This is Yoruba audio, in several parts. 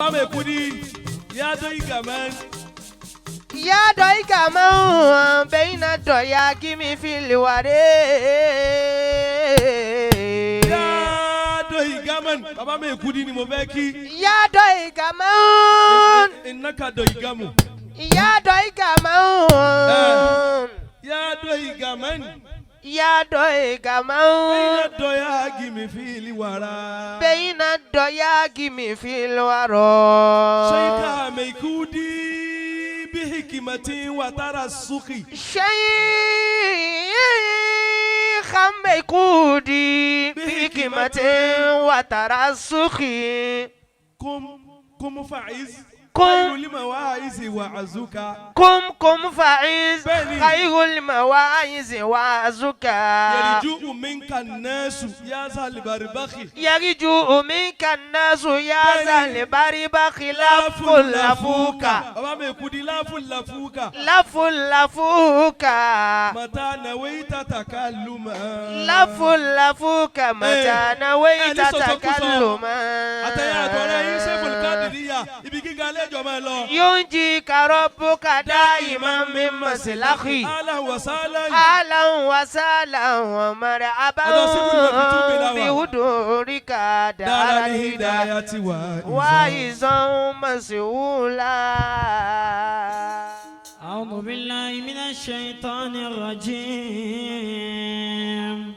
Amekudi, ya doiga man. Ya doiga man, beina doya kimi fili ware. Ya doiga man, baba Mekudi ni mo fẹ́ kí. Ya doiga man. Innaka doiga mu. Ya doiga man. Ya doiga man. Ya doiga man. Beina doya kimi fili wara. Beina doya kimi fili waro. Sheikha Mekudi bihikimati wa tarasuki. Sheikha Mekudi bihikimati wa tarasuki. Kum faiz. كم فعيز خير المواعظ وعزك يرجو منك الناس يا ذا البربخي يرجو منك الناس يا ذا البربخ لف لفوك لف لفوك متى نويت تكلما لف لفوك متى نويت تكلما ينجيك ربك دائما من مسلخي أهلا وسهلا ومرحبا بحضورك دار الهداية وعزا مسؤولا. أعوذ بالله من الشيطان الرجيم.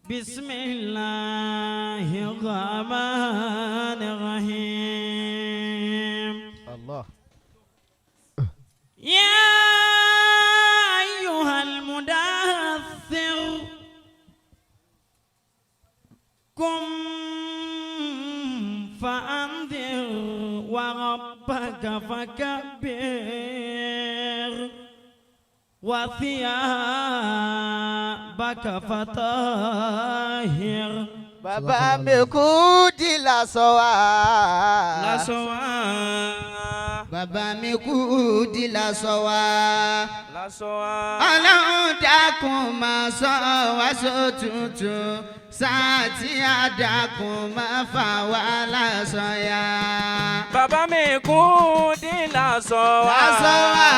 بسم الله الرحمن الرحيم. الله. يا أيها المدثر قم فأنذر وربك فكبر وثيابك فطهر. Baba Mekudi la sowa. La sowa. Baba Mekudi la sowa. La sowa. Ọlọ́run dákun máa sọ wá sótútù. Sáàtì àdàkùn máa fà wá lásọ̀yà. Baba Mekudi la sowa. La sowa.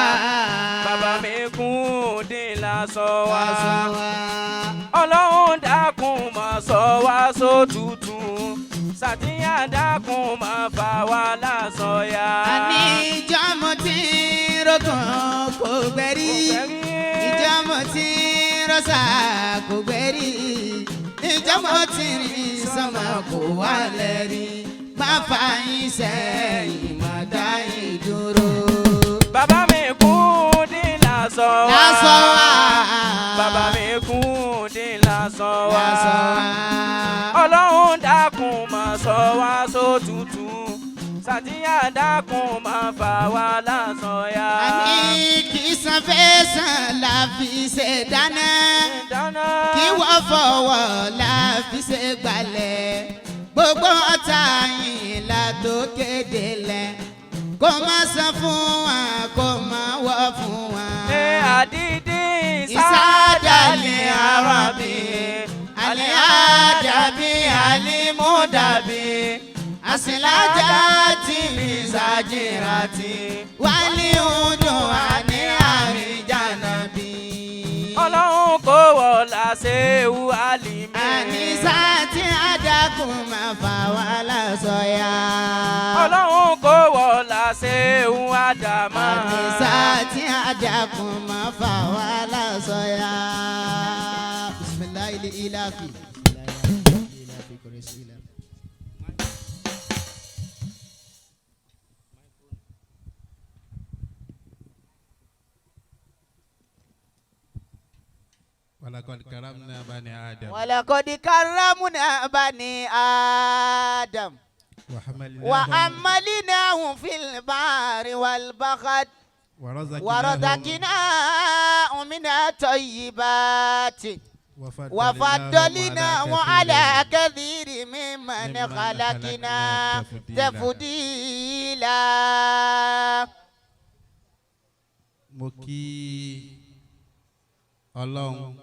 Baba Mekudi la sowa. La sowa. Ọlọ́run dákun máa sọ wá sótútù. Sáàtì àdàkùn máa fà wá lásọ̀yà. Àní ìjọ́mọ̀ tí rògàn kò gbẹ̀rí. Ìjọ́mọ̀ tí rọ́ṣà kò gbẹ̀rí. Ìjọ́mọ̀ tí rìn sánmà kò wálẹ̀ rí. Má fà yín sẹ́yìn, má dá yín dúró. Baba Mekudi la sowa. La sowa. Baba Mekudi la sowa. La sowa. Ọlọ́run dákun máa sọ wá sótútù. Sàtíyà dákun máa fà wá lásọ̀yà. Àní kì í san fẹ́sàn la fi ṣe dáná. Kí wọ́n fọwọ́ la fi ṣe gbalẹ̀. Gbogbo ọ̀tá yìí la tó kéde lẹ̀. Kó má san fún wa, kó má wọ́ fún wa. Àdídì ìsádàlì àràbì. Àlẹ́ àdàbí àlímúdàbí. Àsìlájà tí mi ṣàjìràtì. Wálé odò àní àríjànàbí. Ọlọ́run kò wọ̀ láṣẹ́wù àlìmí. Àníṣà tí àdàkùn máa fà wá lásọ̀yà. Ọlọ́run kò wọ̀ láṣẹ́wù àdàmà. Àníṣà tí àdàkùn máa fà wá lásọ̀yà. Bismillahil ilahi. ولقد كرمنا بني آدم. ولقد كرمنا بني آدم. وحملناهم في البحر والبحر ورزقناهم من الطيبات وفضلناهم على كثير ممن خلقنا تفضيلا. مكي الله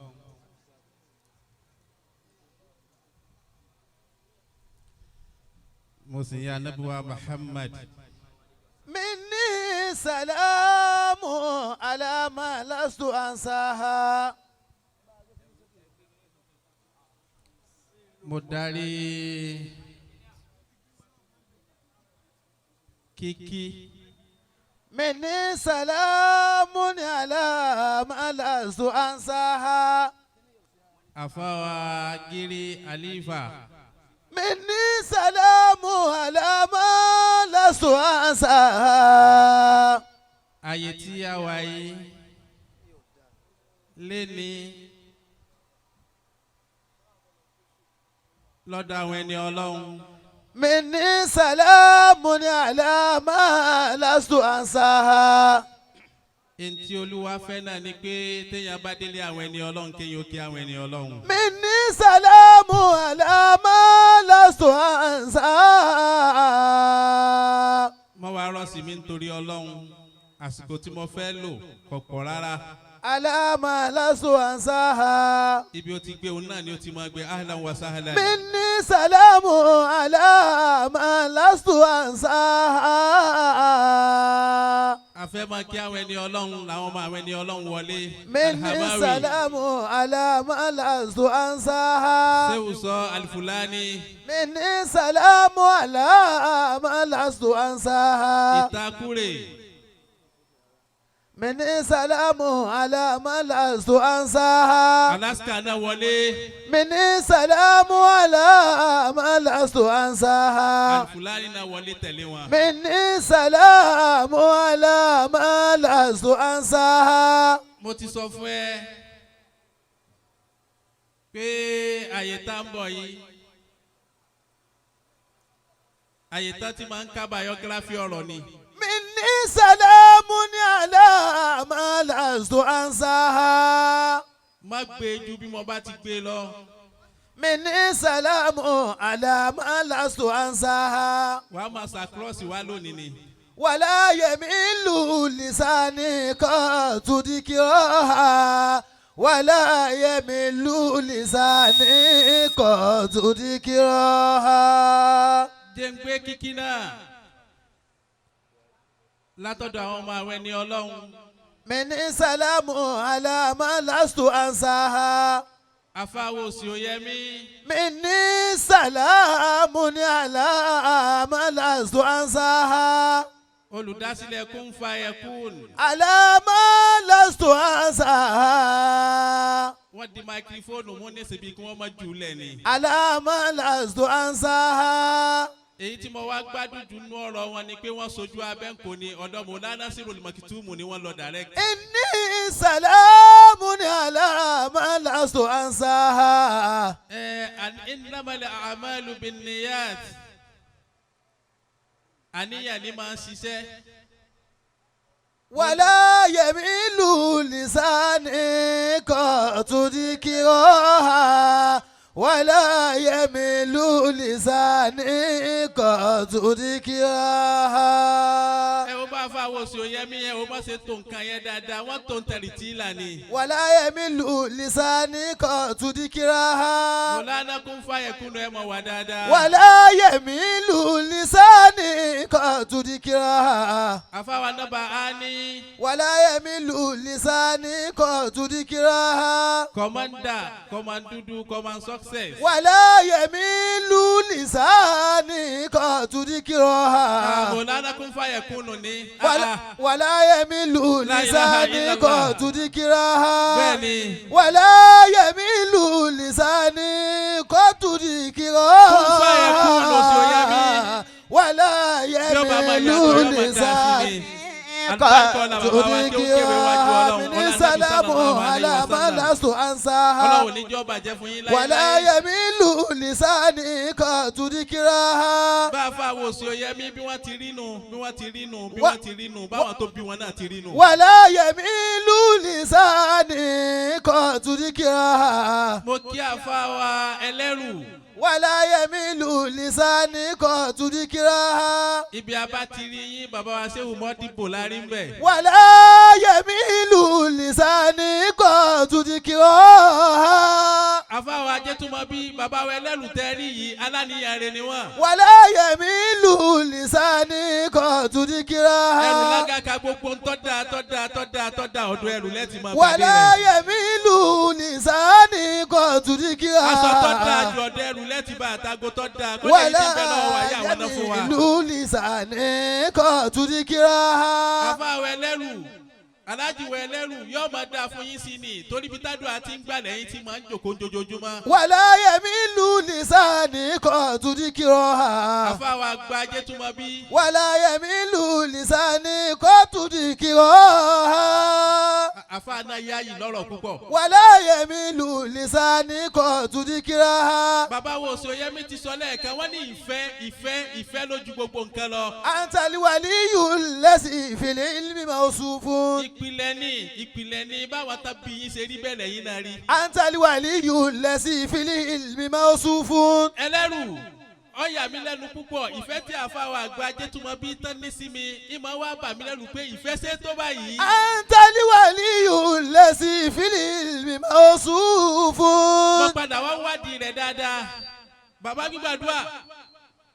موسى نبوة محمد مني سلام على ما لست أنساها. مداري كيكي مني سلام على ما لست أنساها. أفاوى جيري أليفا مني سلام على ما لست أنساها. أيتيا واي لني lọ́dọ̀ àwọn ẹni ọlọ́run. مني سلام على ما لست أنساها. Ntí Olúwa fẹ́ náà ni pé téèyàn bá délé àwọn ẹni ọlọ́run kéèyàn ó kí àwọn ẹni ọlọ́run. مني سلام على ما لست أنساها. Mo wá rọ́ọ̀sì mi nítorí ọlọ́run àsìkò tí mo fẹ́ lò kò pọ̀ rárá. على ما لست أنساها. Ibi ó ti gbé òun náà ni ó ti máa gbé ahlan wa sahlan. مني سلام على ما لست أنساها. A fẹ́ máa kí àwọn ẹni ọlọ́run làwọn ọmọ àwọn ẹni ọlọ́run wọlé. مني سلام على ما لست أنساها. Ṣéwù sọ Alfulani. مني سلام على ما لست أنساها. Ìtakúrè. مني سلام على ما لست أنساها. Alaska náà wọlé. مني سلام على ما لست أنساها. Alfulani náà wọlé tẹ̀lé wọn. مني سلام على ما لست أنساها. Mo ti sọ fún ẹ pé àyè tá ń bọ̀ yìí àyè tá ti máa ń ká biography ọ̀rọ̀ ni. مني سلام على ما لست أنساها. Má gbé ju bí mo bá ti gbé lọ. مني سلام على ما لست أنساها. Wàá máa ṣàkírọ́ọ̀sì wá lónìí ni. ولا يميل لساني قط ذكرها. ولا يميل لساني قط ذكرها. Jẹ́ ń gbé kíkí náà látọ̀dọ̀ àwọn ọmọ àwọn ẹni ọlọ́run. مني سلام على ما لست أنساها. Afáwo Òsìòyẹmí. مني سلام على ما لست أنساها. Olùdásílẹ̀ Kun Fayekun. على ما لست أنساها. Wọ́n di máikrófóònù mú ní síbi kí wọ́n má jù ú lẹ̀ ni. على ما لست أنساها. Èyí tí mo wá gbádùn jù nú ọ̀rọ̀ wọn ni pé wọ́n sojú abẹ́ǹkò ni ọ̀dọ̀ Mọ̀lánà Sírul Makitumu ni wọ́n lọ direct. إني سلام على ما لست أنساها. Innamal a'malu binniyat. Àníyàn ni máa ń ṣiṣẹ́. ولا يميل لساني قط ذكرها. ولا يميل لساني قط ذكرها. Ẹ wo bá Afáwo Òsìòyẹmí ẹ wo bá ṣe tó nǹkan yẹn dáadáa wọ́n tó ń tẹ̀lé tíìlà ni. ولا يميل لساني قط ذكرها. Mọ̀lánà Kun Fayekun ẹ mọ̀ wá dáadáa. ولا يميل لساني قط ذكرها. Afáwa Nọ́bà Áni. ولا يميل لساني قط ذكرها. Kọ̀mọ́ndà Kọ̀mọ́ndúdú Kọ̀mọ́n success. ولا يميل لساني قط ذكرها. Mọ̀lánà Kun Fayekun ni. ولا يميل لساني قط ذكرها. Bẹ́ẹ̀ni. ولا يميل لساني قط ذكرها. ولا يميل لساني مني سلام على ما لست أنساها. ولا يميل لساني قط ذكرها. Bá Afáwo Òsìòyẹmí bí wọ́n ti rí nù bí wọ́n ti rí nù bí wọ́n ti rí nù báwọn tó bí wọn náà ti rí nù. ولا يميل لساني قط ذكرها. Mo kí Afáwa Ẹlẹ́rù. ولا يميل لساني قط ذكرها. Ibi abá ti rí yín bàbá wa Ṣéhù Mọ́dìbò lárí ń bẹ̀. ولا يميل لساني قط ذكرها. Afáwa Ajétúmọ̀bí bàbá wa Ẹlẹ́rù tẹ́ rí yìí aláníyàn rẹ̀ ni wọ́n. ولا يميل lisani kotu dikira. ẹrù lágàkà gbogbo tọ́da ọ̀dọ̀ ẹrù lẹ́tì máa pàdé wàlá rẹ̀. yẹmílù lisani kotu dikira. aṣọ tọ́da àjọ ọ̀dọ̀ ẹrù lẹ́tì bá àtàgò tọ́da kó lè ní bẹ́ẹ̀ náà wà yà wọ́n náà fún wa. yẹmílù lisani kotu dikira. àfàwọ̀ ẹlẹ́rù alájìwọ̀ ẹlẹ́rù yóò máa dáa fún yín sí ni torí bí tádùn àti ń gbà lẹ́yìn tí máa ń jòkó jojoojúmọ́. wàlá yẹmílù lisani kotu dikira. àfàwọ̀ àgbà ajétúmọ̀ bí. wàlá yẹmílù lisani kotu dikira. àfà náà yá yìí lọ́rọ̀ púpọ̀. wàlá yẹmílù lisani kotu dikira. bàbá wo Sòyẹ́mí ti sọ lẹ́ẹ̀kan wọ́n ní ìfẹ́ lójú gbogbo nǹkan lọ. antaliwaliyu lẹ́sìn ìfìlẹ̀ ilmi mawsufun. ìpìlẹ̀ ni báwa tá bí yín ṣe rí bẹ́ẹ̀ lẹ́yìn náà rí. antaliwaliyu lẹ́sìn ìfìlẹ̀ ilmi mawsufun. ẹlẹ́rù ó yà mí lẹ́nu púpọ̀ ìfẹ́ tí àfàwọ̀ àgbà ajétúmọ̀ bí tán ní sí mi ìmọ̀ wá bà mí lẹ́nu pé ìfẹ́ ṣe tó báyìí. antaliwaliyu lẹ́sìn ìfìlẹ̀ ilmi mawsufun. mo padà wá wádìí rẹ̀ dáadáa bàbá gbígbàdúrà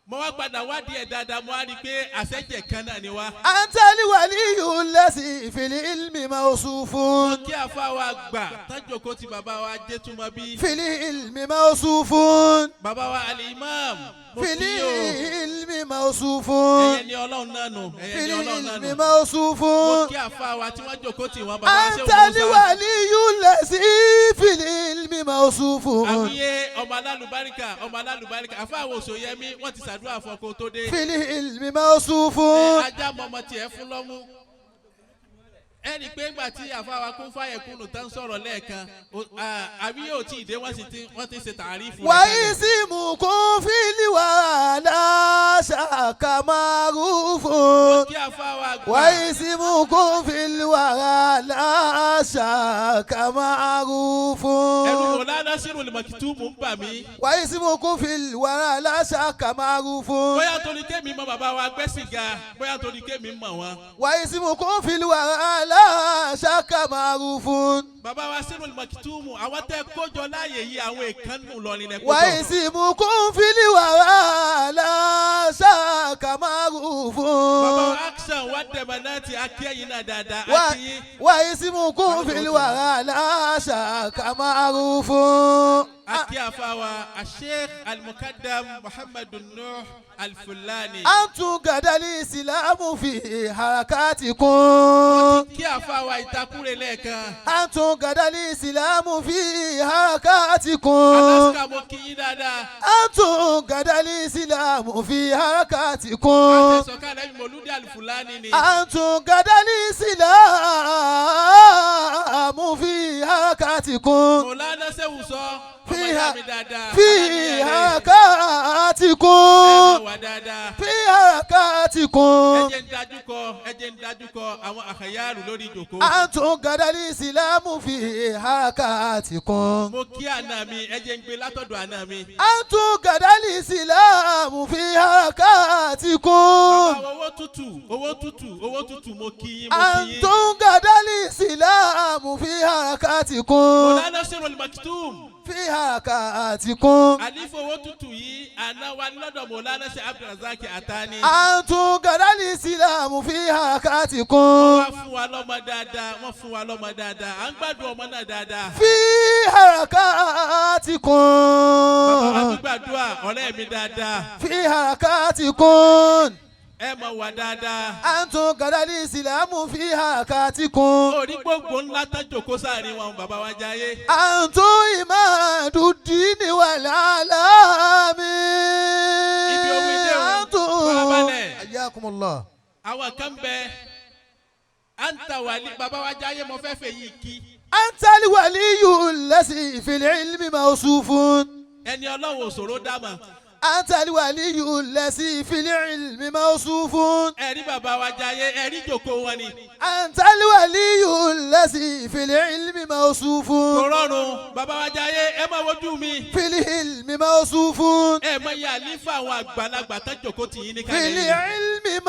mo wá padà wádìí ẹ̀ dáadáa mo wá rí i pé àṣẹjẹ kan náà ni wá. antaliwaliyu lẹ́sìn ìfìlẹ̀ ilmi mawsufun. kí àfàwọ̀ àgbà tájòkó ti bàbá wa ajétúmọ̀ bí. fìlẹ̀ ilmi mawsufun. bàbá wa alimam mo kí fìlẹ̀ yóò. ilmi mawsufun. ẹyẹ ni ọlọ́run náà nù. fìlẹ̀ ilmi mo mawsufun. kí àfàwọ̀ tí wọ́n jòkó tì wọ́n bàbá wa ṣé antali òun waliyu lẹ́sìn fìlẹ̀ ilmi mawsufun. àwíyé ọmọ alálùbáríkà àfàwọ̀ Sòyẹ́mí wọ́n ti ṣàdúrà fún ọkọ tó dé. fìlẹ̀ ilmi mawsufun. ajá mọ́mọ́ tiẹ̀ fún lọ́mú. ẹnì pé ńgbà tí àfàwà kún fàyẹ̀kùnù tán sọ̀rọ̀ lẹ́ẹ̀kan àbí yóò tí ì dé wọ́n ti ṣe tààrífù. wàyí sí mùkún fìlì wàhálà ṣàkàmárùfún. kí àfàwà gbà. wàyí sí mùkún fìlì wàhálà ṣàkàmárùfún. ẹ̀rù Mọ̀lánà Sírùl Makitumu ń bà mí. wàyí sí mùkún fìlì wàhálà ṣàkàmárùfún. bóyá torí kémi mọ bàbá wa gbẹ́sìgà bóyá torí kémi mọ̀ wọ́n. wàyí sí mùkún fìlì wàhálà ṣàkàmárùfún. bàbá wa Sírùl Makitumu àwọn tẹ́ kójọ láàyè yìí àwọn èèkàn lọrin lẹ kójọ. wàyí sí mùkún fìlì wàhálà ṣàkàmárùfún. bàbá wa action wá dẹ̀mọ̀ náà ti akẹ́yìn náà dáadáa akíyín. wàyí sí mùkún fìlì wàhálà ṣàkàmárùfún. akí àfàwà Sheikh Al-Muqaddam Muhammadu Nuh Al-Fulani. antum gadali isilamu fi harakatikum. kí àfàwà ìtakùrẹ̀ lẹ́ẹ̀kan. antum gadali isilamu fi harakatikum. Alaska mo kí yín dáadáa. antum gadali isilamu fi harakatikum. àtẹ̀sọ̀kálẹ̀ Mọ̀lúdì Al-Fulani ni. antum gadali isilamu fi harakatikum. Mọ̀lánà Ṣẹ́wù sọ. fi harakatikum. fi harakatikum. ẹjẹ ń dájú kọ àwọn àkàyàrù lórí ìjòkó. antum gadali isilamu fi harakatikum. mo kí àná mi ẹjẹ ń gbé látọ̀dọ̀ àná mi. antum gadali isilamu fi harakatikum. bàbá owó tútù mo kí yín. antum gadali isilamu fi harakatikum. Mọ̀lánà Sírùl Makitumu. fi harakatikum. àlífò owó tútù yìí àná wa lọ́dọ̀ Mọ̀lánà Ṣe Abdulrazak Atani. antum gadali isilamu fi harakatikum. wọ́n fún wa lọ́mọ dáadáa à ń gbádùn ọmọ náà dáadáa. fi harakatikum. bàbá wa gbígbàdúrà ọ̀rẹ́ mi dáadáa. fi harakatikum. ẹ mọ̀ wá dáadáa. antum gadali isilamu fi harakatikum. orí gbogbo ńlá tán jòkó sáàrin wọn bàbá wa Jayé. antum imaduddini wal alami. ibi omi dé o farabalẹ̀. ayakumullah. àwọn kan bẹ anta wali bàbá wa Jayé mo fẹ́ fẹ́ yìí kí. antal waliyu lasi fil ilmi mawsufun. ẹni Ọlọ́run òṣòro dámà. antal waliyu lasi fil ilmi mawsufun. ẹ̀rí bàbá wa Jayé ẹ̀rí jòkó wọn ni. antal waliyu lasi fil ilmi mawsufun. kò rọrùn bàbá wa Jayé ẹ máa wojú mi. fil ilmi mawsufun. ẹ mọ iye àlífà àwọn àgbàlagbà tán jòkó tì yín ní fil kálẹ̀ yìí. ilmi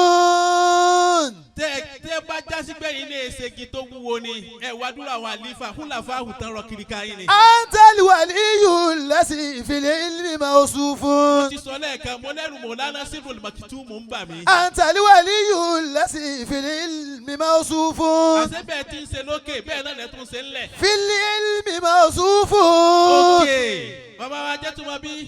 mawsufun. tẹ́ bá jásí pé yín ní èsègì tó wúwo ni ẹ wá dúró àwọn àlífà húlàfà àwùtán rọ kiri ká yín ni. أنت الولي الذي في العلم موصوف. mo ti sọ lẹ́ẹ̀kan mo lẹ́rù Mọ̀lánà Sirrul Maktum ń bà mí. أنت الولي الذي في العلم موصوف. àṣẹ bẹ́ẹ̀ ti ń ṣe lókè bẹ́ẹ̀ náà lẹ́ tún ṣe ń lẹ̀. في العلم موصوف. òkè bàbá wa jẹ́ tuma bí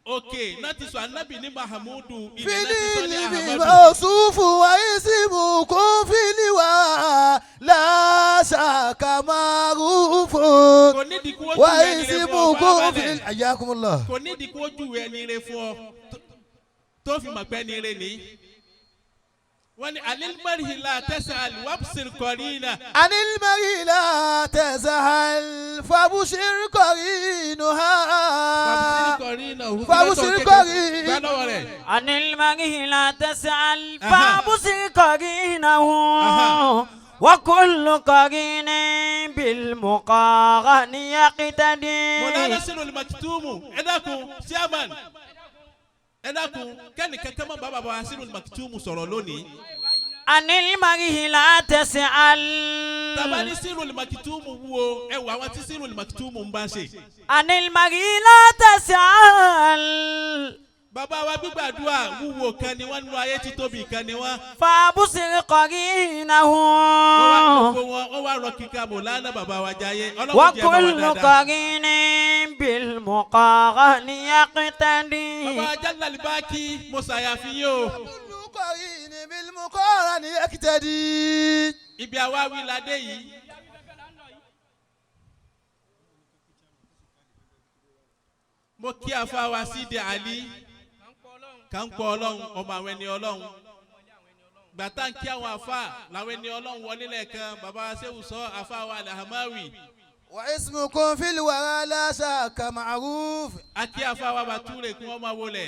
òkè náà ti sọ anábì ní Mahamudu في ilẹ̀ náà ti sọ ní العلم Ahamadu. موصوف واسمكم في اللواء لا شك معروف. kò nídìí kí wọ́n ju ẹni rẹ fún ọ واسمكم في farabalẹ̀. حياكم الله. kò nídìí kí wọ́n ju ẹni rẹ fún ọ tó fi mọ̀ pé ẹni rẹ ní. wọ́n ní alilmarihi la tas'al wabsir qarina. عن المرء لا تزهل فبشر قرينها. فبشر قرين. gbàdọ̀wọ̀ rẹ̀. عن المرء لا تسأل فابصر قرينه وكل قرين بالمقارن يقتدي. Mọ̀lánà Sirrul Maktum ẹ dákun chairman ẹ dákun kẹ́ni kankan mọ́ bàbá wa Sirrul Maktum sọ̀rọ̀ lónìí. عن المرء لا تسأل. tabani Sirrul Maktum wo ẹ wọ àwọn tí Sirrul Maktum ń bá ṣe. عن المرء لا تسأل. bàbá wa gbígbàdúrà wúwo kan ni wọ́n nínú ayé títóbi kan ni wọ́n. فابصر قرينه wọ́n wá rọ kíkà Mọ̀lánà bàbá wa jayé. ọlọ́run jẹ́ bá wa وكل dáadáa. قرين بالمقارن يقتدي. bàbá Jalal Baki mo ṣàyàfi yín o. كل قرين بالمقارن يقتدي. ibi àwa wí ládé yìí. mo kí àfa wa Sidi Ali kà ń pọ̀ ọlọ́run ọmọ àwọn ẹni ọlọ́run gbàtà ń kí àwọn àfa làwọn ẹni ọlọ́run wọlé lẹ́ẹ̀kan bàbá wa Ṣéhù sọ àfa wa Al-Hamawi. واسمكم في الورى لا شك معروف. àti àfa wa Bàtúrè kí wọ́n máa wọlé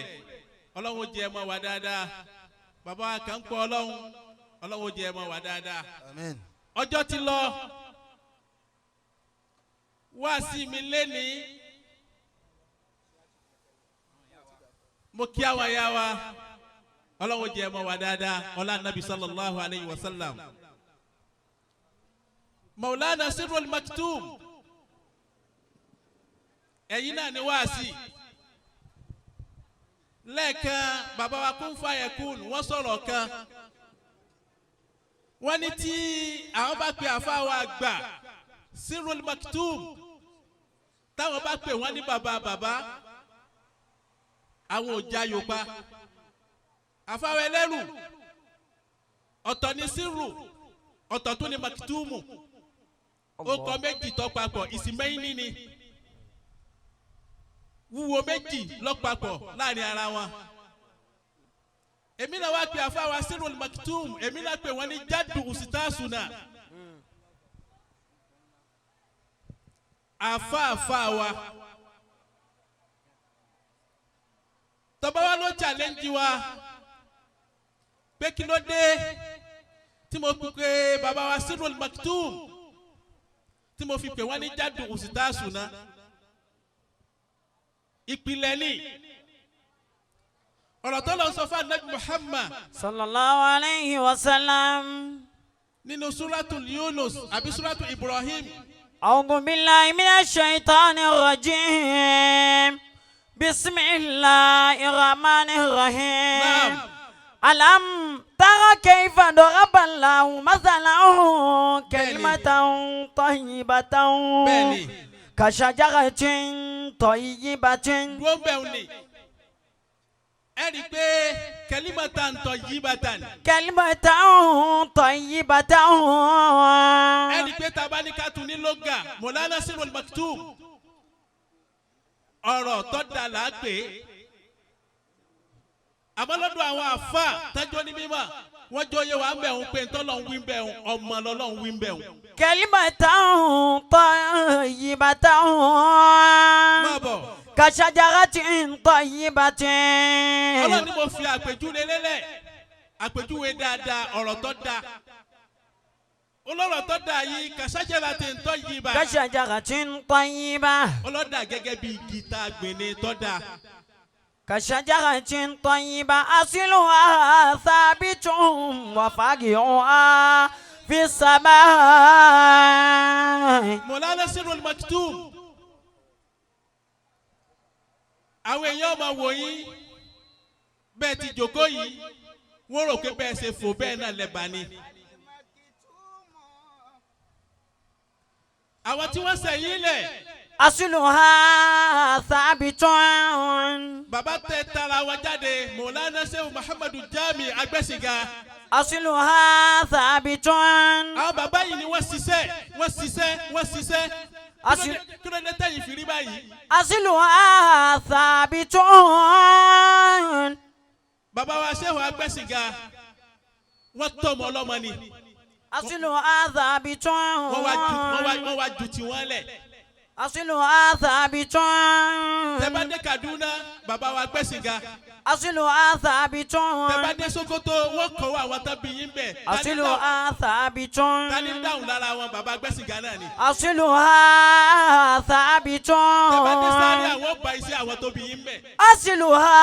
ọlọ́run ó jẹ́ ẹ mọ́ wa dáadáa bàbá wa kà ń pọ̀ ọlọ́run ó jẹ́ ẹ mọ́ wa dáadáa. آمين. ọjọ́ ti lọ wá sí mi lénìí mo kí àwọn ya wa ọlọ́run jẹ́ mọ́ wa dáadáa ọlá nabi sallallahu alayhi wa sallam. Mọ̀lánà Sirrul Maktum ẹ̀yin náà ni wá sí lẹ́ẹ̀kan bàbá wa Kun Fayakun wọ́n sọ̀rọ̀ kan wọ́n ní tí àwọn bá pe àfa wa gbà Sirrul Maktum táwọn bá pè wọ́n ní bàbá àwọn ò já yorùbá àfáwọn ẹlẹ́rù ọ̀tọ̀ ní Sirru ọ̀tọ̀ tó ní Maktumu ó kọ méjì tó papọ̀ ìsìnmẹ́yìn ní wúwo méjì lọ́pàpọ̀ láàrin ara wọn. èmi náà wá pe àfáwọn Sirrul Maktum èmi náà pè wọ́n ní jádù ustasuna àfáàfá wa. tọ́ba wa ló challenge wa pé kí ló dé tí mo pe bàbá wa Sirrul Maktum tí mo fi pè wọ́n ní jádù ustasuna ìpìlẹ̀ ni ọ̀rọ̀ tó lọ sọ fún anabi Muhammad sallallahu alayhi wa sallam nínú suratul Yunus àbí suratul Ibrahim. أعوذ بالله من الشيطان الرجيم بسم الله الرحمن الرحيم. نعم. ألم تر كيف ضرب الله مثلا كلمة طيبة بني كشجرة طيبة. wọ́n bẹ̀ ọ́ ni ẹ rí i pé kalimatan tayyibatan. كلمة طيبة. ẹ rí i pé tabani ká tún ní lóga Mọ̀lánà Sirrul Maktum ọ̀rọ̀ tó da là á pè é àmọ́ lọ́dọ̀ àwọn àfa tájọ́ ní mímọ́ wọ́n jọ yẹ wàá bẹ̀ ń pé ntọ́lọ́ ń wí bẹ̀ ń ọmọ lọ́lọ́ ń wí bẹ̀ ń. كلمة طيبة má bọ̀ كشجرة طيبة. ọlọ́run ni mo fi àpèjúwe lélẹ̀ àpèjúwe dáadáa ọ̀rọ̀ tó da olóró tó da yìí kàṣájẹ́ra ti ń tọ́ yìí bá. كشجرة طيبة. ọlọ́dà gẹ́gẹ́ bí igi tá a gbìn ní tó da كشجرة طيبة أصلها ثابت وفرعها في السماء. Mọ̀lánà Sirul Maktoum. Àwọn èèyàn máa wò yín bẹ́ẹ̀ ti jókòó yìí wọ́n rò pé bẹ́ẹ̀ ṣe fò bẹ́ẹ̀ náà lẹ́bàá ni. Àwọn tí wọ́n sẹ̀yìn lẹ̀. أصلها ثابت. Bàbá tẹ tara wa jáde Mọ̀lánà Shehu Muhammadu Jami Agbẹ́sìnga. أصلها ثابت. Àwọn bàbá yìí ni wọ́n ṣiṣẹ́. Kí ló dé tẹ̀yìn fi rí báyìí? أصلها ثابت. Bàbá wa Shehu Agbẹ́sìnga wọ́n tọ́ ọmọ ọlọ́mọ ni. أصلها ثابت. Wọ́n wá ju tiwọn lẹ̀. أصلها ثابت. Tẹ́ bá dé Kaduna bàbá wa Agbẹ́sìnga. أصلها ثابت. Tẹ́ bá dé Sokoto wọ́n kọ́ wa àwọn tábí yín bẹ̀. أصلها ثابت. Tani dáhùn lára wọn bàbá Agbẹ́sìnga náà ni. أصلها ثابت. Tẹ́ bá dé Zaria àwọn ba iṣẹ́ àwọn tó bí yín bẹ̀. أصلها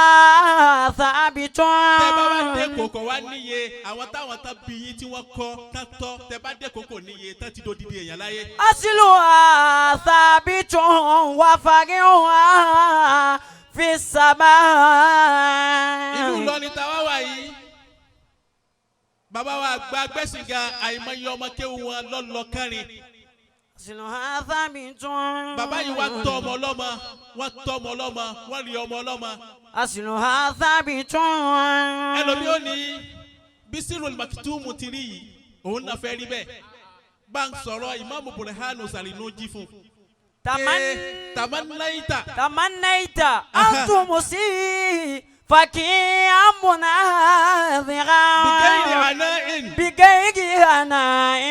ثابت. Tẹ́ bá wá dé Kòkó wá níye àwọn táwọn tábí yín tí wọ́n kọ́ tán tọ́. Tẹ́ bá dé Kòkó níye tán ti do didi èèyàn láyé. أصلها ثابت وفرعها في السماء. Ìlú Ìlọrin táwa wà yìí bàbá wa gba Agbẹ́sìnga àìmọye ọmọ kéwù wọn lọ́lọ́ kẹrin. أصلها ثابت. Bàbá yìí wá tọ́ ọmọ ọlọ́mọ wọ́n rí ọmọ ọlọ́mọ. أصلها ثابت. Ẹlòmí ò ní bí Sirul Maktoum ti rí yìí òun náà fẹ́ rí bẹ́ẹ̀. Bá ń sọ̀rọ̀ Ìmáàmù Burhanu Sàrínújí fún. تمنيت أن تمسي فكيا مناظرا بغير عناء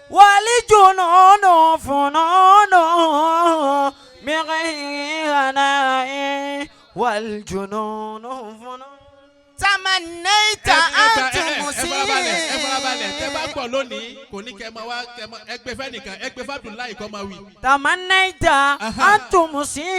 والجنون فنون بغير عناء والجنون فنون. تمنيت أن تمسي. ẹ farabalẹ̀ tẹ́ bá gbọ́ lónìí kò ní kẹ́ máa wá ẹgbẹ́ fẹ́ nìkan ẹgbẹ́ fàdúláì kọ́ máa wí. تمنيت أن تمسي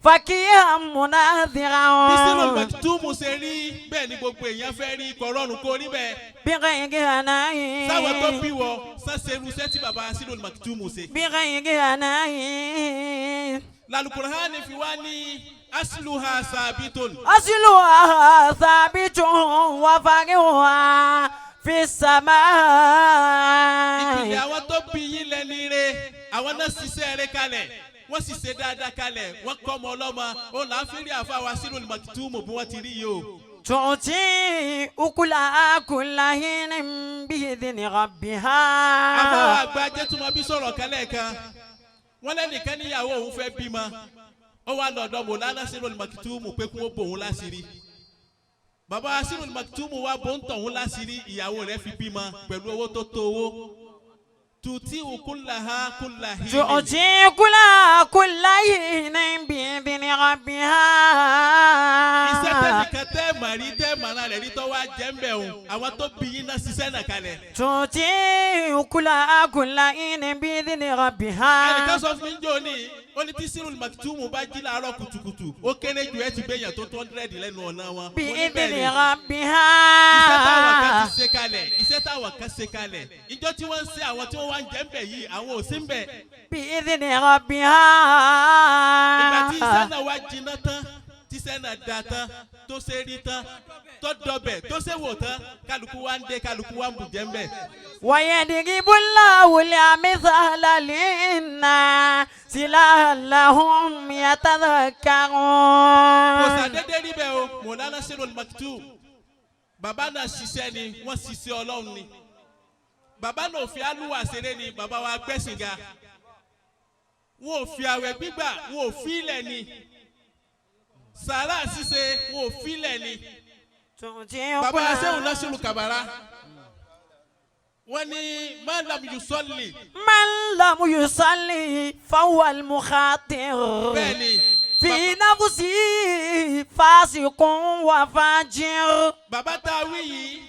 فكيا مناظرا. bí Sirul Maktoum ṣe rí bẹ́ẹ̀ ni gbogbo èèyàn fẹ́ rí kọ̀rọ̀rùn kó rí bẹ́ẹ̀. بغير عناء. sáwọn tó bí wọ sase irúṣẹ́ tí baba Sirul Maktoum ṣe. بغير عناء. Lálùkùránì fi wá ní asluha sabitun. أصلها ثابت وفرعها في السماء. ìpìlẹ̀ àwọn tó bí yín lẹ́ni rẹ̀ àwọn náà ṣiṣẹ́ rẹ̀ kalẹ̀ wọ́n sì ṣe dáadáa kalẹ̀ wọ́n kọ́ ọmọ ọlọ́mọ ó là ń fi rí àfàwà Sirul Maktoum bí wọ́n ti rí yìí o. تعطي أكلها كل حين بإذن ربها. àfàwà àgbà jẹ́tùmọ̀ bí sọ̀rọ̀ kalẹ̀ kan wọ́n lẹ́nìkan níyàwó òun fẹ́ bímọ ó wá lọ́dọ̀ Mọ̀lánà Sirul Maktoum pé kí wọ́n bò òun láṣìírí. Bàbá Sirul Maktoum wá bò ń tọ̀ òun láṣìírí ìyàwó rẹ̀ fi bímọ pẹ̀lú owó tó tó owó. Tuti ukulaha kulahi. تعطي كلها كل حين بإذن ربها. Iṣẹ́ tẹ́nìkan tẹ́ màrí tẹ́ màrà rẹ̀ rí tó wá jẹ́ ń bẹ̀ òun àwọn tó bí yín náà ṣiṣẹ́ náà kalẹ̀. تعطي كلها كل حين بإذن ربها. Ẹnìkan sọ fún mi jò ní ó ní tí Sirul Maktoum bá jí láàárọ̀ kùtùkùtù ó kéré jù ẹ́ ti gbẹ̀yàn tó 200 lẹ́nu ọ̀nà wọn. بإذن ربها. Iṣẹ́ táwọn kan ti ṣe kalẹ̀ iṣẹ́ táwọn kan ṣe kalẹ̀ ìjọ tí wọ́n ń ṣe àwọn tí wọ́n wá ń jẹ́ ń bẹ̀ yìí àwọn ò sí ń bẹ̀. بإذن ربها. Ìgbà tí iṣẹ́ náà wá jiná tán tí iṣẹ́ náà da tán tó ṣe rí tán tó dọbẹ̀ tó ṣe wò tán kálukú wá ń dé kálukú wá ń bù jẹ́ ń bẹ̀. ويضرب الله الأمثال للناس لعلهم يتذكرون. Kò sàdédé rí bẹ́ẹ̀ o Mọ̀lánà Sirul Maktoum bàbá náà ṣiṣẹ́ ni wọ́n ṣiṣẹ́ Ọlọ́run ni bàbá náà fi alúwà ṣeré ni bàbá wa Agbẹ́sìnga wọn ò fi àwẹ̀ gbígbà wọn ò fi ilẹ̀ ni sàrà ṣíṣe wọn ò fi ilẹ̀ ni bàbá Ṣéhù Nasiru Kabara wọ́n ní man lam yusalli. من لم يصلي فهو المخاطر. bẹ́ẹ̀ni. في نفسه فاسق وفاجر. bàbá tá a wí yìí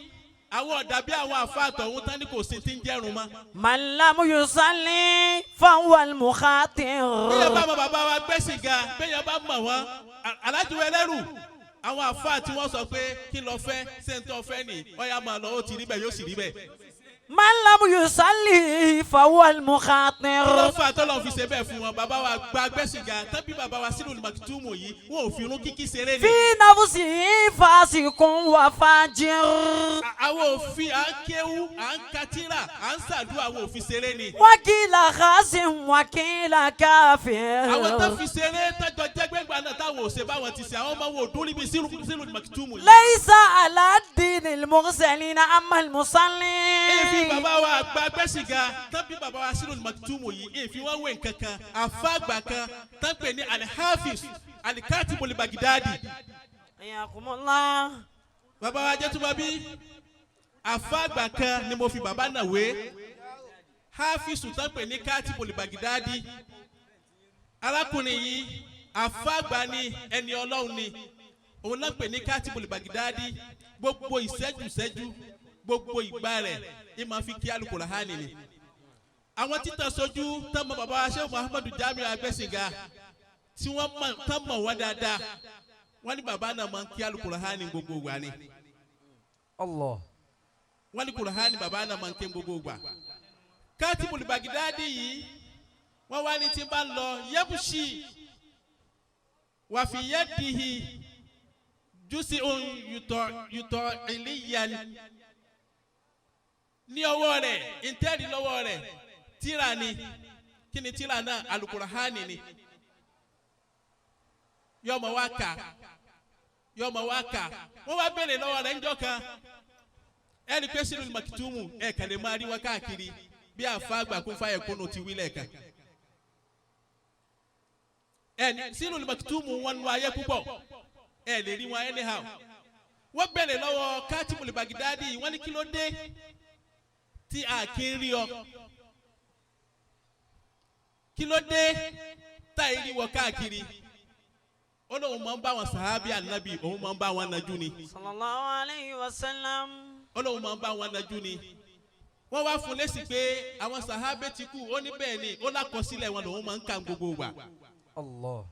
àwọn ọ̀dà bí àwọn àfáàtọ̀ ohun tán ní kò sí ti ń jẹ́rùn mọ́. من لم يصلي فهو المخاطر. bẹ́ẹ̀ bá mọ bàbá wa gbé sìgá bẹ́ẹ̀ bá mọ̀ wọ́n alájùwẹ̀ ẹlẹ́rù àwọn àfáà tí wọ́n sọ pé kí lọ fẹ́ sẹ́ńtọ́ fẹ́ nì ọ̀yà máa lọ ó ti rí bẹ́ẹ̀ yóò sì rí bẹ́ẹ̀. من لم يصلي فهو المخاطر. ọlọ́fà tọ́lọ́ fi ṣe bẹ́ẹ̀ fún wọn bàbá wa gba gbẹ́sìgá tàbí bàbá wa Sirul Maktoum yìí wọn ò fi irun kíkí ṣeré ni. في نفسه فاسق وفاجر. àwọn òfin à ń kéwú à ń katira à ń ṣàdúrà àwọn òfin ṣeré ni. وكيل خاسم وكيل كافر. àwọn tó fi ṣeré tẹ́jọ jẹ́gbẹ́gbà náà táwọn ò ṣe báwọn ti ṣe àwọn ọmọ wọn ò dún níbi Sirul Maktoum yìí. ليس على الدين المرسلين أما المصلين. bàbá wa àgbà gbẹ́sìgá tàbí bàbá wa Sirul Maktoum yìí èèfin wọn wé nkankan àfàgbà kan tán pè ní Al-Hafiz Al-Katibul Baghdadi. Ayakumullah. bàbá wa jẹ́túmọ̀ bí àfàgbà kan ni mo fi bàbá náà wé Hafiz tán pè ní Katibul Baghdadi. arákùnrin yìí àfàgbà ni ẹni ọlọ́run ni òun náà pè ní Katibul Baghdadi. gbogbo ìṣẹ́jú gbogbo ìgbà rẹ̀ ìmọ̀ fi kí Al-Qur'ani ni. àwọn títàn sojú tọmọ bàbá Sheikh Muhammadu Jamiu Agbẹ́sìgá tí wọ́n tán mọ̀ wọ́n dáadáa wọ́n ní bàbá náà máa ń kí Al-Qur'ani gbogbo ìgbà ni. Allah. wọ́n ní Qur'ani bàbá náà máa ń ké gbogbo ìgbà. Katibul Baghdadi yìí wọ́n wá ní tí bá lọ yẹ́bùsì wa fi yadihi juz'un yutọ̀ ìlíyan ní ọwọ́ rẹ̀ ìntẹ́rì lọ́wọ́ rẹ̀ tíra ni kí ni tíra náà Al-Qur'ani ni yọmọ wa kà wọ́n wá béèrè lọ́wọ́ rẹ̀ ńjọ́ kan ẹni pé Sirul Maktoum kàlẹ́ máa rí wọn káàkiri bí àfa àgbà kún fáyẹ̀ kúnnù ti wílẹ̀ kan ẹni Sirul Maktoum wọn nu ayé púpọ̀ lè rí wọn anyhow wọ́n béèrè lọ́wọ́ Katibul Baghdadi wọ́n ní kí ló dé tí a kì í rí ọ kí ló dé tá a rí wọ káàkiri ó lóun máa ń bá wọn sàhábì ànábì òun máa ń bá wọn najú ni. Sallallahu alayhi wa sallam. ó lóun máa ń bá wọn najú ni. wọ́n wá fún lésì pé àwọn sàhábì ti kú ó ní bẹ́ẹ̀ ni ó lákọsílẹ̀ wọn lòun máa ń kà gbogbo wa. Allah.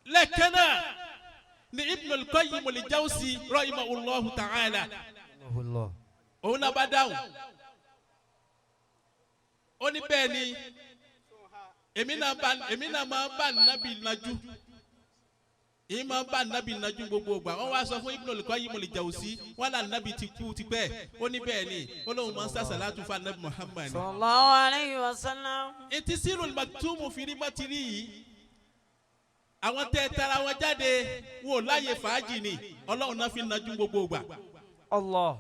lẹ́ẹ̀kan náà ni Ibn al-Qayyim al-Jawzi rahimahullahu ta'ala. Allah. òun náà bá dáhùn ó ní bẹ́ẹ̀ ni èmi náà máa bá nábì nájú èyí máa bá nábì nájú gbogbo ìgbà wọ́n wá sọ fún Ibn al-Qayyim al-Jawzi wọ́n là nábì ti kú tipẹ́ ó ní bẹ́ẹ̀ ni ó lóun máa ń sàṣàlátù fún nábì Muhammad. Sallallahu alayhi wa sallam. etí Sirul Maktoum fìrí mọ́tìrì yìí àwọn tẹ́ tara wọn jáde wò láyé fàájì ni ọlọ́run náà fi nájú gbogbo ìgbà. Allah.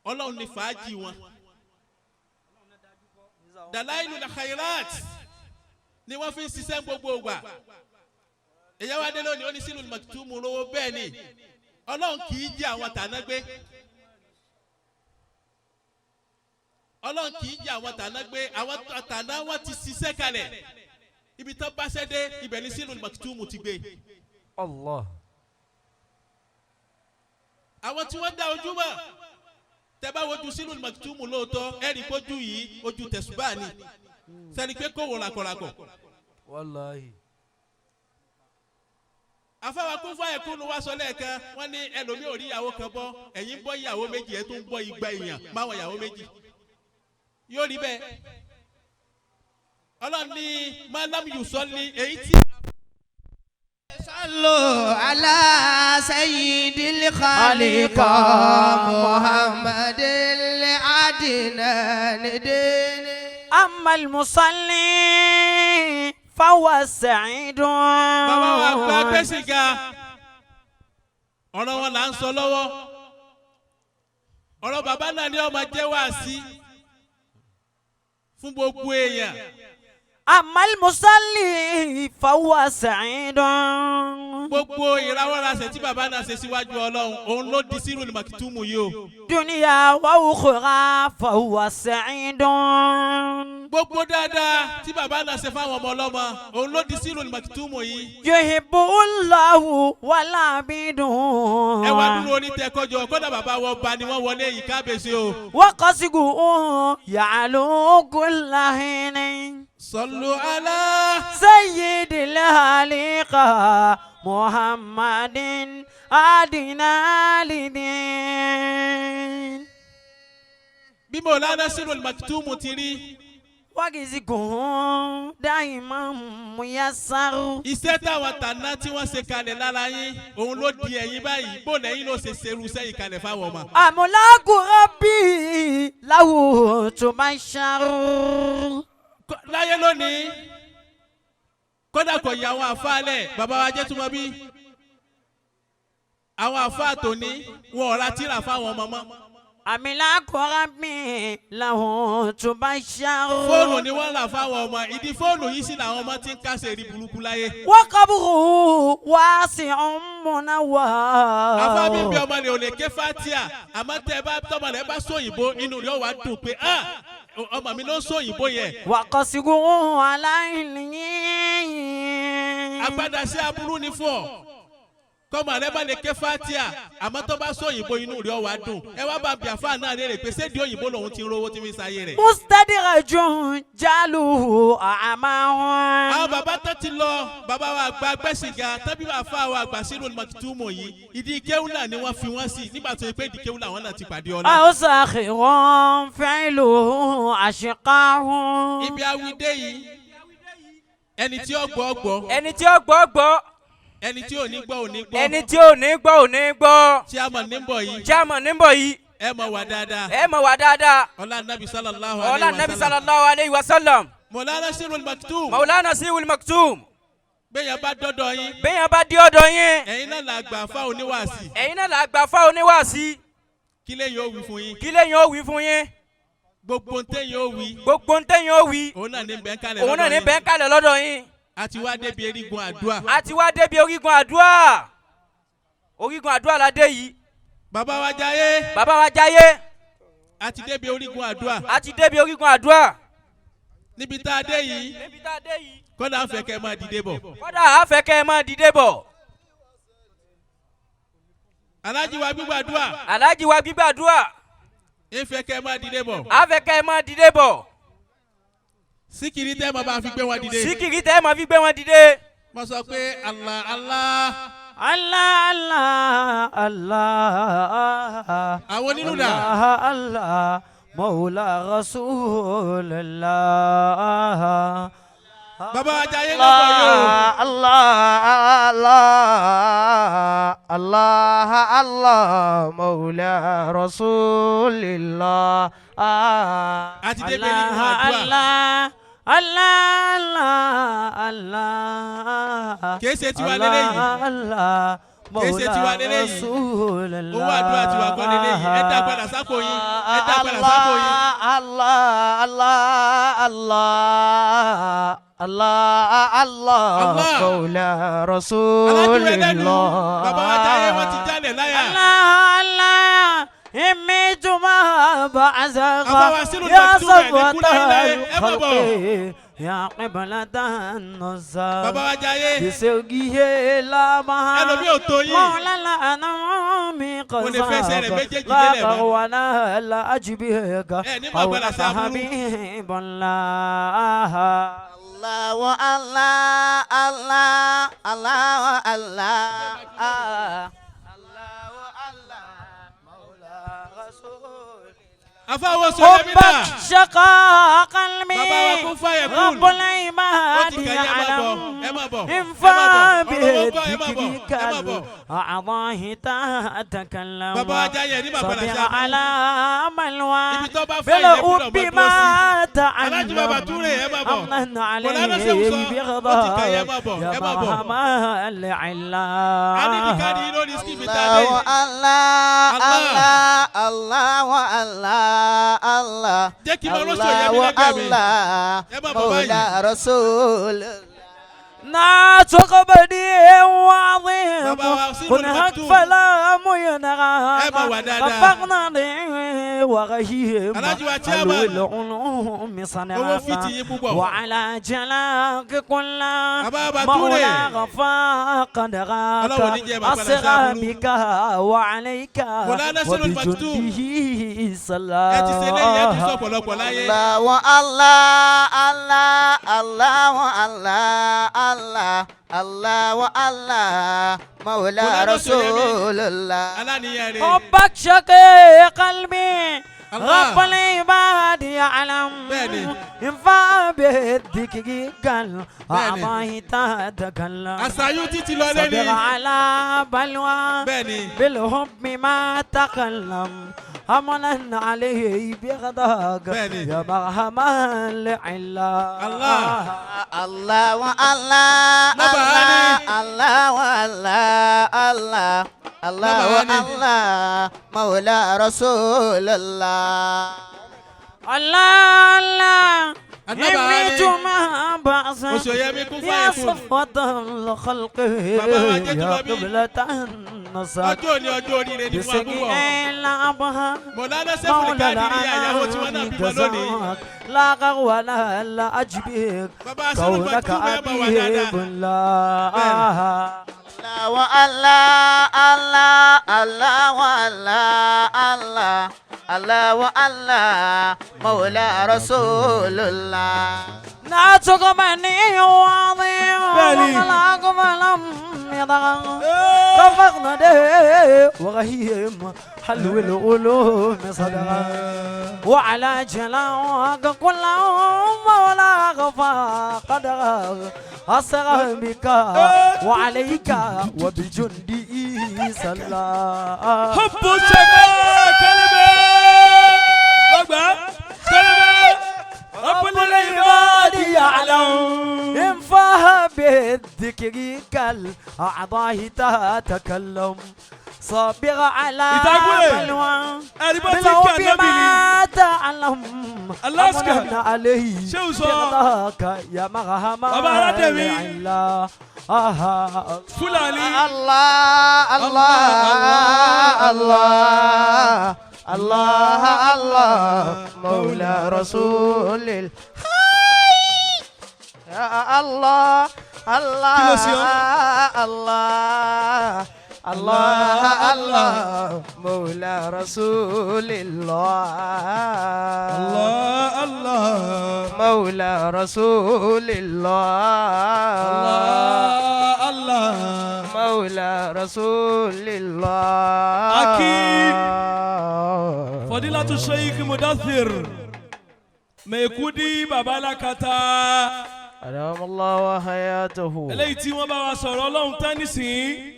ọlọ́run ní fàájì wọn. Dalailul Khairat ni wọ́n fi ń ṣiṣẹ́ gbogbo ìgbà. èyàn wá dé lónìí ó ní Sirul Maktoum lówó bẹ́ẹ̀ ni ọlọ́run kì í jẹ́ àwọn tàná gbé. ọlọ́run kì í jẹ́ àwọn tàná gbé àwọn tàná wọ́n ti ṣiṣẹ́ kalẹ̀ ibi tó bá ṣẹ́ dé ibẹ̀ ni Sirul Maktoum ti gbé. Allah. àwọn tí wọ́n dá ojú mọ̀ tẹ́ bá wojú Sirul Maktoum lóòótọ́ ẹ̀rí kójú yìí ojú tẹ̀sùbá ni sẹ́ni pé kò wò làkọ̀làkọ̀. Wallahi. afáwa kún fún ẹ̀kúnnú wá sọ lẹ́ẹ̀kan wọ́n ní ẹlòmíì ò rí ìyàwó kan bọ́ ẹ̀yin bọ́ ìyàwó méjì ẹ̀ tó ń bọ́ igba èèyàn máwọn ìyàwó méjì yóò rí bẹ́ẹ̀ ọlọ́run ní málámù yùsọ́lì èyí tí. صلوا على سيد الخالق محمد العدنان دين. أما المصلي فهو السعيد. bàbá wa gba gbèsìgá ọ̀rọ̀ wọn là ń sọ lọ́wọ́ ọ̀rọ̀ bàbá náà ni ọmọ jẹ́ wá sí fún gbogbo èèyàn أما المصلي فهو سعيد. gbogbo ìrawọ́rasẹ̀ tí bàbá náà ṣe síwájú ọlọ́run òun ló di sírù màkítùmù yìí o. دنيا وأخرى فهو سعيد. gbogbo dáadáa tí bàbá náà ṣe fáwọn ọmọ ọlọ́mọ òun ló di sírù màkítùmù yìí. يحب الله والعبيد. ẹ wá dúró onítẹ̀kọ́jọ kódà bàbá wọn ba ni wọ́n wọlé yìí kábíyèsí o. وقصده يعلو كل حين. صلوا على سيد الخليقة محمد أدنى لدين. bí Mawlana Sirul Maktoum ti rí. ورزقهم دائما ميسر. iṣẹ́ táwọn tàná tí wọ́n ṣe kalẹ̀ lára yín òun ló di ẹ̀yin báyìí bó lẹ́yìn ló ṣe ṣerú sẹ́yìn kalẹ̀ fáwọn ọmọ. أملاك ربي له تبشر. láyé lónìí kódà kò yẹ àwọn àfáàlẹ̀ bàbá wa jẹ́ túmọ̀ bí àwọn àfáà tòní wọn ò ra tírà fáwọn ọmọ mọ́. أملاك ربي له تبشر. fóònù ni wọ́n rà fáwọn ọmọ ìdí fóònù yìí sì làwọn ọmọ ti ń kásẹ̀ rí burúkú láyé. وقبره واسع منور. àfáàbí bí ọmọ rẹ̀ ò lè ké fatia àmọ́ tẹ́ ẹ bá tọmọ rẹ̀ bá sóyìnbó inú rẹ̀ wá dùn pé ọmọ mi ló sóyìnbó yẹn. وقصره عليه. agbada sí aburú ni fún ọ kọ́mọ rẹ bá lè ké fatia àmọ́ tó bá sóyìnbó inú rẹ̀ wá dùn ẹ wá bá bí àfáà náà léèrè pé sédìí òyìnbó lòun ti ń rówó tí mi sáyé rẹ̀. مستدرج جعله أعماه. àwọn bàbá tó ti lọ bàbá wa àgbà gbẹ̀sìgà tàbí àfáà wa àgbà Sirul Maktoum yìí ìdí kéwù náà ni wọ́n fi wọ́n sí nígbà tó yẹ pé ìdí kéwù làwọn náà ti pàdé ọlá. أو ساخر فعله أشقاه. ibi awide yìí ẹni tí ó gbọ́ gbọ́ ẹni tí ó gbọ́ gbọ́. ẹni tí ò ní gbọ́ ò ní gbọ́. ẹni tí ò ní gbọ́ ò ní gbọ́. chairman níbọ̀ yìí chairman níbọ̀ yìí. ẹ mọ̀ wá dáadáa. ẹ mọ̀ wá dáadáa. ọlá nabi sallallahu ọlá nabi sallallahu alayhi wa sallam. Mawlana Sirul Maktoum. Mawlana Sirul Maktoum. bẹ́ẹ̀ bá dọ́dọ̀ yín. bẹ́ẹ̀ bá dé ọ̀dọ̀ yín. ẹ̀yin náà là gbà fá oníwàásí. ẹ̀yin náà là gbà fá oníwàásí. kí lẹ́yìn ó wí fún yín. kí lẹ́yìn ó wí fún yín. gbogbo ntẹ́yìn ó wí. gbogbo ntẹ́yìn ó wí. òun náà ní bẹ́ẹ̀ kalẹ̀ òun náà ní bẹ́ẹ̀ kalẹ̀ lọ́dọ̀ yín. a ti wá débi erigun àdúrà. a ti wá débi orígun àdúrà. orígun àdúrà la dé yìí. bàbá wa Jayé. bàbá wa Jayé. a ti débi orígun àdúrà. a ti débi orígun àdúrà. níbi tá a dé yìí. níbi tá a dé yìí. kọ́dà á fẹ́ kẹ́ ẹ máa dìde bọ̀. kódà á fẹ́ kẹ́ ẹ máa dìde bọ̀. Alhaji wa gbígbàdúrà. Alhaji wa gbígbàdúrà. ẹ fẹ́ kẹ́ ẹ máa dìde bọ̀. á fẹ́ kẹ́ ẹ máa dìde bọ̀. síkìrì tẹ́ ẹ máa bá fi gbé wọn dìde. síkìrì tẹ́ ẹ máa fi gbé wọn dìde. mo sọ pé Allah Allah. Allah Allah Allah. àwọn onínú dà. Allah Allah Mawla Rasulullah. bàbá wa Jayé lọ́pọ̀ yóò. Allah Allah Allah Allah Mawla Rasulillah. a ti débi erigun àdúrà. Allah Allah. kìí ṣe tiwa lélẹ́yìí. Allah kìí ṣe tiwa lélẹ́yìí. owó àdúrà tiwa kọ́ lélẹ́yìí. ẹ dá padà sápò yín. ẹ dá padà sápò yín. Allah Allah Allah Allah Allah Mawla Rasulillah. bàbá wa Jayé wọ́n ti jálẹ̀ láyà. Allah إميتما بعزق يا صفوة الخلق يا قبلة النصر bàbá wa Jayé. بسوقه لا مها ẹlòmí ò tó yín. مولى الأنعام mo lè fẹ́ sẹ́rẹ̀ قصاب méjèèjì لا délẹ̀ mọ́. قوانا لا أجبهك ní أو bàbá la sábúrú. حبيب الله Allah Allah Allah Allah Allah. afáwọ sọlẹ mi dà. حبك شقاء قلبي bàbá wa kún fàyè kún. رب العباد ó ti kàn yín ẹ máa bọ̀ ẹ máa bọ̀. انفع ọ̀rọ̀ wọn gbọ́ ẹ máa bọ̀ بذكرك ẹ máa bọ̀. أعضاه تتكلم bàbá wa Jayé ní bàbá la صبر sábúrú. على ملوى ibi tó bá fà ilé gbúdọ̀ بالحب mọ́ ما dúró sí. Alhaji Baba تعلم Toure ẹ máa bọ̀. أمنا Mawlana عليه Shehu sọ ó ti kàn yín ẹ máa bọ̀ بغضاء ẹ máa bọ̀. يا مرحبا a ní العلا kíkà ní lórí skipi tá a dé Allah yìí. Allah Allah Allah wa Allah Allah. Jẹ́ kí n máa rọ́ṣọ̀ ìyá mi lẹ́gbẹ̀ẹ́ mi. Allah Ẹ má bọ̀ báyìí. Mawla Rasul. ناتق بديع وعظيم Bàbá wa Sirul كنهك Maktoum. فلا مينغا Ẹ máa wà dáadáa. خفقنا وغيهم Aláàjì wa Chairman. العلوم Owó صنعا fìtì yín púpọ̀. وعلى جلاك كل Bàbá Bature. مولى غفا قدغاك Ọlọ́run ní jẹ́ bàbá أسرى Aláṣà بك وعليك Mọ̀lánà Sirul Maktoum. وبجنده Ẹ ti ṣe eléyìí, ẹ ti sọ ọ̀pọ̀lọpọ̀ láyé. Allah wa Allah Allah Allah wa Allah Allah Allah wa Allah Mawla Mọ̀lánà Rasulullah. Aláníyàn rẹ̀. حبك شقي قلبي الله. رب العباد يعلم بني. ينفع بالذكر قال بني. أعطاه تتكلم Àṣàyù títí lọ صبر lẹ́ni. على بلوى Bẹ́ẹ̀ni. بالحب ما تكلم أمنا عليه بغضاك بني. يا مرحما لعلا الله. Allah wa Allah Allah Allah wa Allah Allah Allah wa Allah Mawla Rasulullah. الله الله النبي علي. إنتما بعثا Oṣù Yẹmí kún fún يا àyẹ̀kún. صفوة الخلق بابا wa jẹ́ يا Tùlọ́bí. قبلة النصر Ọjọ́ òní ọjọ́ oríire ni fún بسقي àbúrò. الأبها Mọ̀lánà Sẹ́fúlì Kádìrí ìyàwó tí wọ́n náà bímọ lónìí. جزاك لا غو لا أجبك Bàbá Sirul كونك Maktoum ẹ máa wà أبيب dáadáa. الله Allah wa Allah Allah Allah wa Allah Allah Allah wa Allah Mawla Rasulullah. ناتك مني وعظيم بني. وغلاق فلم يضغط رفقنا ده وغيم حلو العلوم صدقا وعلى جلاك كلهم ولا غفا قدرا أسرى بك وعليك وبجندي صلى حب الشقاء كلمة ربع كلمة رب العباد يعلم انفها بالذكر كالأعضاء تتكلم صابر على إتاكوي. بلوى أريباتي بلو كان بما تعلم الله أسكت. أمنا عليه شو صار؟ برضاك يا مرحمة بابا ردمي. لعلا آها فلاني Allah Allah Allah Allah Allah Mawla Rasulil. Ya Allah Allah Kilo siyo? Allah Allah Allah Mawla Rasulillah. الله الله Mawla Rasulillah. الله الله Mawla Rasulillah. أكيد. فضيلة الشيخ مدثر ميكودي بابا لكتا أدام الله وحياته. eléyìí tí wọ́n bá wa sọ̀rọ̀ Ọlọ́run tán nísìnyí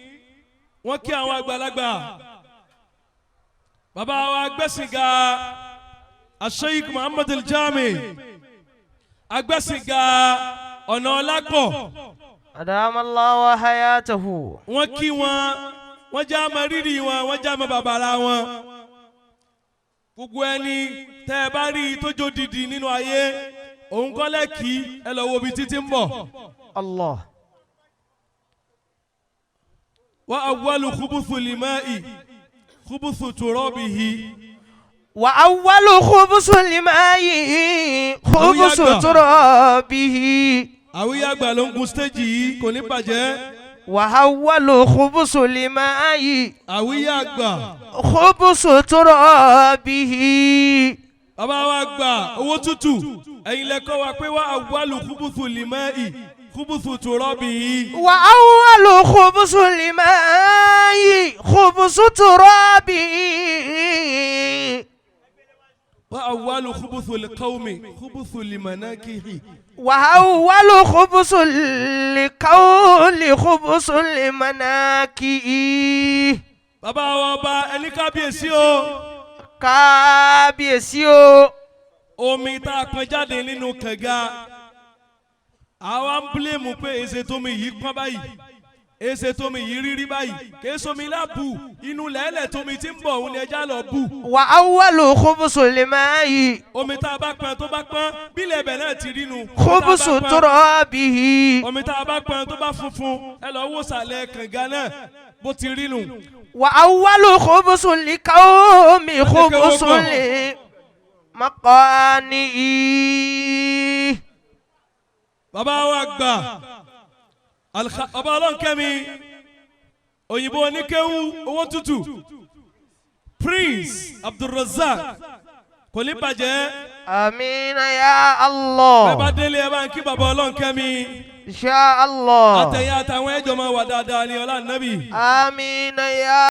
wọ́n kí àwọn àgbàlagbà bàbá wa gbẹ̀sìngà Sheikh Muhammad Al-Jami agbẹ̀sìngà ọ̀nà ọlápọ̀ أدام الله وحياته. wọ́n kí wọ́n já mọ rírì wọ́n já mọ bàbàrà wọn gbogbo ẹni tẹ́ ẹ bá rí i tó jó didi nínú ayé òun kọ́ lẹ́kì ẹ lọ wo ibi títí ń bọ̀. الله. وأول خبث الماء خبث ترابه وأول خبز الماء خبز ترابه. àwíyá àgbà ló ń gun stéèjì yìí kò ní bàjẹ́. وأول خبز الماء àwíyá àgbà خبز ترابه. bàbá wa gbà owó tútù ẹ̀yin lẹ́kọ́ wa pé wá àwálù kúbùsù lìmẹ́ì kúbùsù tùrọ́bì yìí. وأول خبز الماء خبز ترابه. wá àwálù kúbùsù lìkọ́wmi kúbùsù lìmọ̀nàkìhì. وأول خبز الكون خبز المناكئ. bàbá wa ọba ẹni kábíyèsí o kábíyèsí o. omi tá a pọn jáde nínú kànga àwa ń bílẹ̀mù pé èsè tómi yìí pọ́n báyìí èsè tómi yìí rírí báyìí kèé somi lábù inú lẹ́lẹ̀ tómi tí ń bọ̀ òun ni ẹja lọ bù. وأول خبز الماء omi tá a bá pọn tó bá pọn bílẹ̀ ẹ̀bẹ̀ náà ti rí nu. خبز ترابه omi tá a bá pọn tó bá funfun ẹ lọ wò sàlẹ̀ kànga náà bó ti rí nu. وأول خبز لقوم خبز لمقانئ. bàbá wa gbà bàbá ọlọ́nkẹ́mi òyìnbó oníkéwú owó tútù Prince Abdulrazak kò ní bàjẹ́. آمين يا الله. bẹ́ẹ̀ bá délé ẹ bá ń kí bàbá ọlọ́nkẹ́mi. إن شاء الله. àtẹ̀yìn àtàwọn ẹ̀jọ̀ máa wà dáadáa ní ọlá nàbì. آمين يا